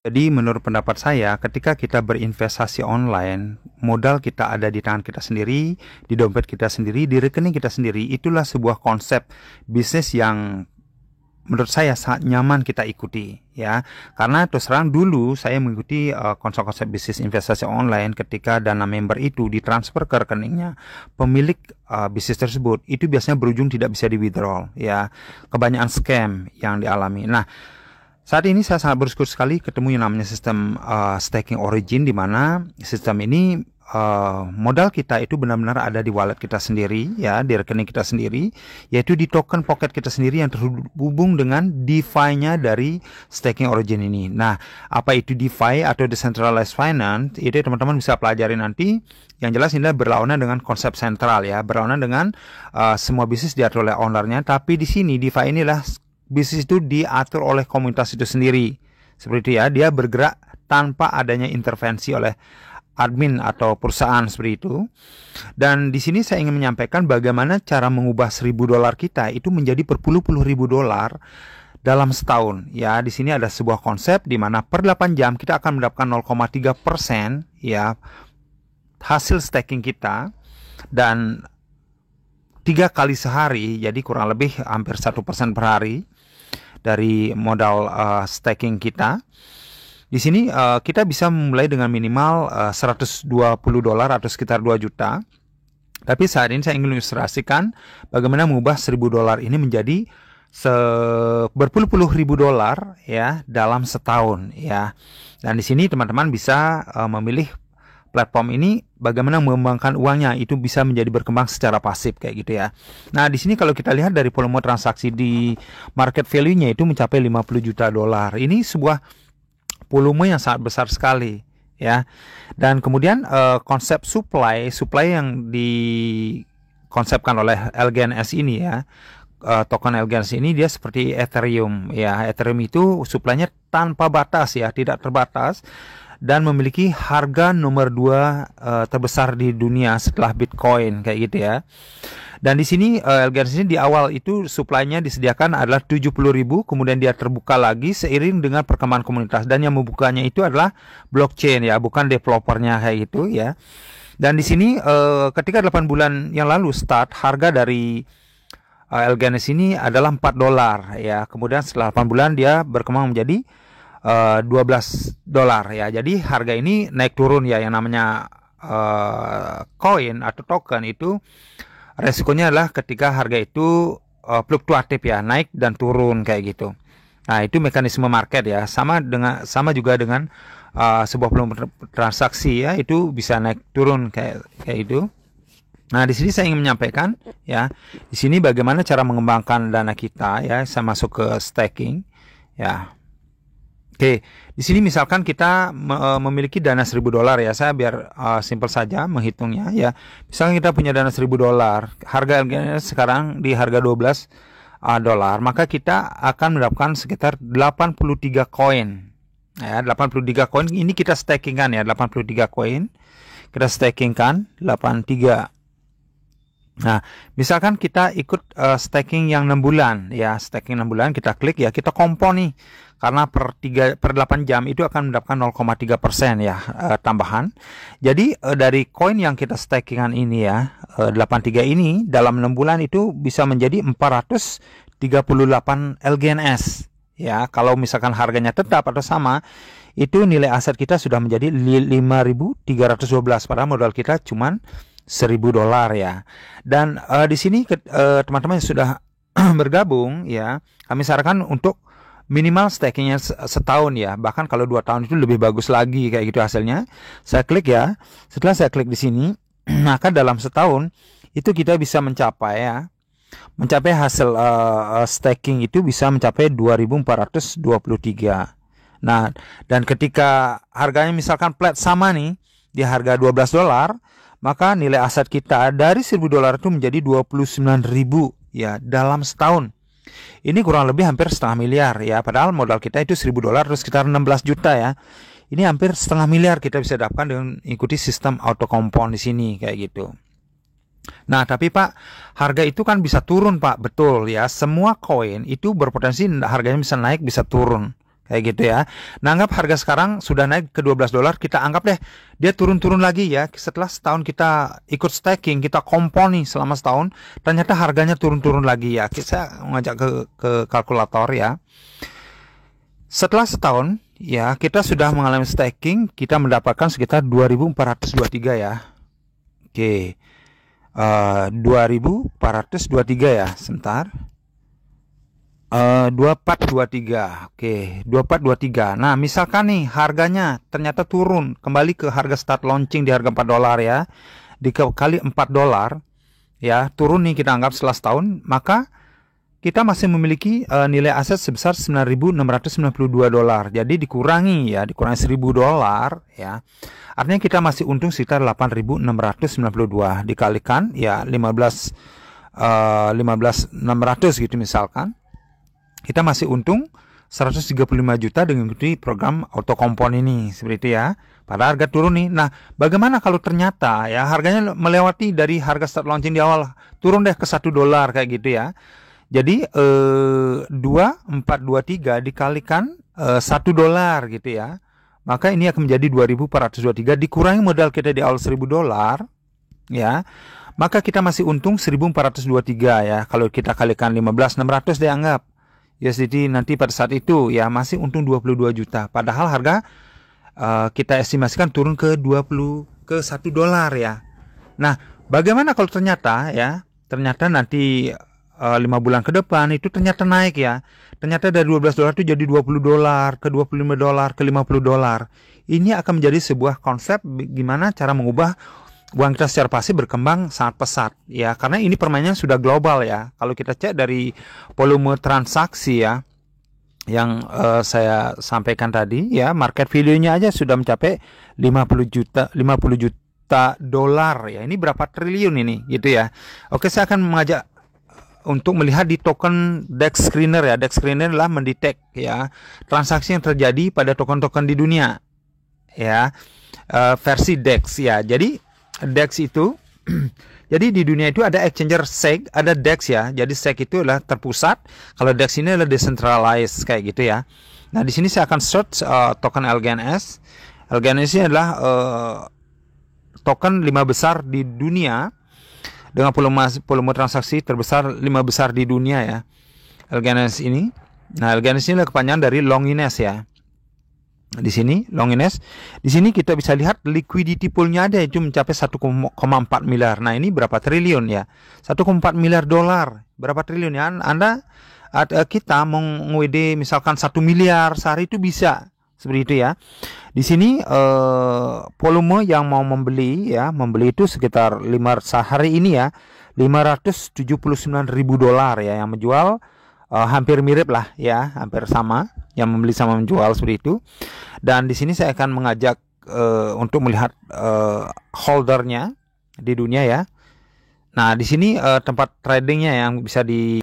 Jadi menurut pendapat saya, ketika kita berinvestasi online, modal kita ada di tangan kita sendiri, di dompet kita sendiri, di rekening kita sendiri. Itulah sebuah konsep bisnis yang menurut saya sangat nyaman kita ikuti, ya. Karena terus terang dulu saya mengikuti konsep-konsep bisnis investasi online ketika dana member itu ditransfer ke rekeningnya pemilik bisnis tersebut, itu biasanya berujung tidak bisa di withdraw, ya. Kebanyakan scam yang dialami. Nah, saat ini saya sangat bersyukur sekali ketemu yang namanya sistem staking origin, di mana sistem ini modal kita itu benar-benar ada di wallet kita sendiri, ya, di rekening kita sendiri, yaitu di token pocket kita sendiri yang terhubung dengan DeFi-nya dari staking origin ini. Nah, apa itu DeFi atau decentralized finance? Itu teman-teman bisa pelajari nanti. Yang jelas ini berlawanan dengan konsep sentral, ya, berlawanan dengan semua bisnis diatur oleh ownernya. Tapi di sini DeFi inilah bisnis itu diatur oleh komunitas itu sendiri. Seperti itu, ya, dia bergerak tanpa adanya intervensi oleh admin atau perusahaan seperti itu. Dan di sini saya ingin menyampaikan bagaimana cara mengubah $1.000 kita itu menjadi berpuluh-puluh ribu dolar dalam setahun. Ya, di sini ada sebuah konsep di mana per 8 jam kita akan mendapatkan 0,3%, ya, hasil staking kita, dan 3 kali sehari, jadi kurang lebih hampir 1% per hari dari modal staking kita. Di sini kita bisa memulai dengan minimal $120 atau sekitar 2 juta. Tapi saat ini saya ingin ilustrasikan bagaimana mengubah $1.000 ini menjadi berpuluh-puluh ribu dolar, ya, dalam setahun, ya. Dan di sini teman-teman bisa memilih platform ini bagaimana mengembangkan uangnya, itu bisa menjadi berkembang secara pasif kayak gitu, ya. Nah, di sini kalau kita lihat dari volume transaksi di market value-nya itu mencapai $50 juta. Ini sebuah volume yang sangat besar sekali, ya. Dan kemudian konsep supply yang dikonsepkan oleh LGNS ini, ya, token LGNS ini dia seperti Ethereum, ya. Ethereum itu supply-nya tanpa batas, ya, tidak terbatas, dan memiliki harga nomor 2 terbesar di dunia setelah Bitcoin kayak gitu, ya. Dan di sini LGNS ini di awal itu supply-nya disediakan adalah 70.000, kemudian dia terbuka lagi seiring dengan perkembangan komunitas, dan yang membukanya itu adalah blockchain, ya, bukan developernya kayak gitu, ya. Dan di sini ketika 8 bulan yang lalu start, harga dari LGNS ini adalah $4, ya. Kemudian setelah 8 bulan dia berkembang menjadi $12, ya. Jadi harga ini naik turun, ya. Yang namanya koin atau token itu resikonya adalah ketika harga itu fluktuatif, ya, naik dan turun kayak gitu. Nah, itu mekanisme market, ya. Sama juga dengan sebuah volume transaksi, ya, itu bisa naik turun kayak itu. Nah, di sini saya ingin menyampaikan, ya, di sini bagaimana cara mengembangkan dana kita, ya. Saya masuk ke staking, ya. Oke, di sini misalkan kita memiliki dana $1.000, ya. Saya biar simpel saja menghitungnya, ya. Misalkan kita punya dana $1.000, harga sekarang di harga $12, maka kita akan mendapatkan sekitar 83 koin. Ya, 83 koin ini kita stakingkan, ya, 83 koin. Kita stakingkan 83. Nah, misalkan kita ikut staking yang 6 bulan, ya, staking 6 bulan kita klik, ya, kita kompon nih. Karena per 8 jam itu akan mendapatkan 0,3%, ya, tambahan. Jadi dari koin yang kita stakingan ini, ya, 83 ini dalam 6 bulan itu bisa menjadi 438 LGNS, ya. Kalau misalkan harganya tetap atau sama, itu nilai aset kita sudah menjadi 5.312, padahal modal kita cuman $1.000, ya. Dan di sini teman-teman yang sudah bergabung, ya, kami sarankan untuk minimal stakingnya setahun, ya. Bahkan kalau 2 tahun itu lebih bagus lagi kayak gitu hasilnya. Saya klik, ya. Setelah saya klik di sini, maka dalam setahun itu kita bisa mencapai, ya, hasil staking itu bisa mencapai 2.423. Nah, dan ketika harganya misalkan flat sama nih di harga $12, maka nilai aset kita dari $1.000 itu menjadi 29.000, ya, dalam setahun. Ini kurang lebih hampir setengah miliar, ya. Padahal modal kita itu $1.000 terus sekitar 16 juta, ya. Ini hampir setengah miliar kita bisa dapatkan dengan ikuti sistem auto compound di sini kayak gitu. Nah, tapi Pak, harga itu kan bisa turun, Pak. Betul, ya. Semua koin itu berpotensi harganya bisa naik, bisa turun kayak gitu ya. Nah, anggap harga sekarang sudah naik ke $12, kita anggap deh dia turun-turun lagi ya. Setelah setahun kita ikut staking, kita kompon nih selama setahun, ternyata harganya turun-turun lagi ya. Saya ngajak ke kalkulator ya. Setelah setahun ya, kita sudah mengalami staking, kita mendapatkan sekitar 2.423 ya. Oke. 2.423 ya, sebentar. 2423. Oke, 2423. Nah, misalkan nih harganya ternyata turun kembali ke harga start launching di harga $4 ya. Dikali $4 ya, turun nih kita anggap setelah setahun, maka kita masih memiliki nilai aset sebesar $9.692. Jadi dikurangi $1.000 ya. Artinya kita masih untung sekitar 8.692 dikalikan ya 15.600 gitu misalkan. Kita masih untung 135 juta dengan program auto kompon ini, seperti itu ya. Pada harga turun nih. Nah, bagaimana kalau ternyata ya harganya melewati dari harga start launching di awal, turun deh ke $1 kayak gitu ya. Jadi 2423 dikalikan $1 gitu ya. Maka ini akan menjadi 2.423 dikurangi modal kita di awal $1.000 ya. Maka kita masih untung 1.423 ya. Kalau kita kalikan 15.600 dianggap USDT nanti pada saat itu ya masih untung 22 juta. Padahal harga kita estimasikan turun ke $1 ya. Nah, bagaimana kalau ternyata nanti 5 bulan ke depan itu ternyata naik ya. Ternyata dari $12 itu jadi $20, ke $25, ke $50. Ini akan menjadi sebuah konsep gimana cara mengubah uang kita secara pasif berkembang sangat pesat ya, karena ini permainannya sudah global ya. Kalau kita cek dari volume transaksi ya yang saya sampaikan tadi ya, market value-nya aja sudah mencapai 50 juta dolar ya. Ini berapa triliun ini gitu ya. Oke, saya akan mengajak untuk melihat di token DEX Screener ya. DEX Screener adalah mendetek ya transaksi yang terjadi pada token-token di dunia ya, versi DEX ya. Jadi DEX itu jadi di dunia itu ada exchanger SEC, ada DEX ya. Jadi SEC itu adalah terpusat, kalau DEX ini adalah decentralized kayak gitu ya. Nah, di sini saya akan search token LGNS. LGNS ini adalah token 5 besar di dunia dengan volume transaksi terbesar 5 besar di dunia ya. LGNS ini. Nah, LGNS ini adalah kepanjangan dari Longinus ya. Di sini Longinus, di sini kita bisa lihat liquidity poolnya ada itu mencapai 1,4 miliar. Nah, ini berapa triliun ya? 1,4 miliar dolar. Berapa triliun ya? Kita mau nge-WD misalkan 1 miliar sehari itu bisa. Seperti itu ya. Di sini volume yang mau membeli itu sekitar sehari ini ya $579.000 ya, yang menjual hampir mirip lah ya, hampir sama, yang membeli sama menjual seperti itu. Dan di sini saya akan mengajak untuk melihat holdernya di dunia ya. Nah, di sini tempat tradingnya yang bisa di